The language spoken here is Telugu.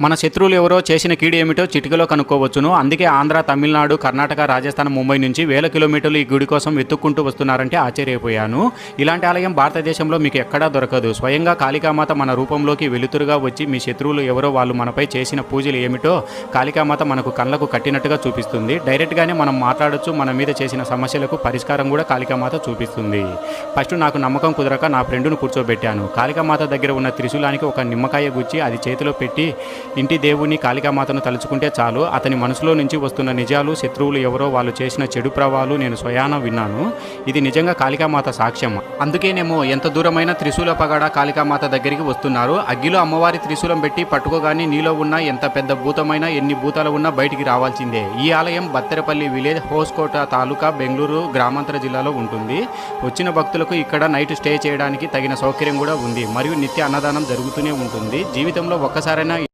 మన శత్రువులు ఎవరో చేసిన కీడు ఏమిటో చిటికలో కనుక్కోవచ్చును. అందుకే ఆంధ్ర, తమిళనాడు, కర్ణాటక, రాజస్థాన్, ముంబై నుంచి వేల కిలోమీటర్లు ఈ గుడి కోసం వెతుక్కుంటూ వస్తున్నారంటే ఆశ్చర్యపోయాను. ఇలాంటి ఆలయం భారతదేశంలో మీకు ఎక్కడా దొరకదు. స్వయంగా కాళికామాత మన రూపంలోకి వెలుతురుగా వచ్చి మీ శత్రువులు ఎవరో వాళ్ళు మనపై చేసిన పూజలు ఏమిటో కాళికామాత మనకు కళ్ళకు కట్టినట్టుగా చూపిస్తుంది. డైరెక్ట్గానే మనం మాట్లాడొచ్చు. మన మీద చేసిన సమస్యలకు పరిష్కారం కూడా కాళికామాత చూపిస్తుంది. ఫస్ట్ నాకు నమ్మకం కుదరక నా ఫ్రెండును కూర్చోబెట్టాను. కాళికామాత దగ్గర ఉన్న త్రిశూలానికి ఒక నిమ్మకాయ గుచ్చి అది చేతిలో పెట్టి ఇంటి దేవుని కాళికామాతను తలుచుకుంటే చాలు అతని మనసులో నుంచి వస్తున్న నిజాలు, శత్రువులు ఎవరో వాళ్ళు చేసిన చెడు ప్రభావాలు నేను స్వయాన విన్నాను. ఇది నిజంగా కాళికామాత సాక్ష్యం. అందుకేనేమో ఎంత దూరమైన త్రిశూల పగడ కాళికామాత దగ్గరికి వస్తున్నారు. అగ్గిలో అమ్మవారి త్రిశూలం పెట్టి పట్టుకోగానే నీలో ఉన్న ఎంత పెద్ద భూతమైనా ఎన్ని భూతాలు ఉన్నా బయటికి రావాల్సిందే. ఈ ఆలయం బత్తెరపల్లి విలేజ్, హోస్కోట తాలూకా, బెంగళూరు గ్రామాంతర జిల్లాలో ఉంటుంది. వచ్చిన భక్తులకు ఇక్కడ నైట్ స్టే చేయడానికి తగిన సౌకర్యం కూడా ఉంది. మరియు నిత్య అన్నదానం జరుగుతూనే ఉంటుంది. జీవితంలో ఒక్కసారైనా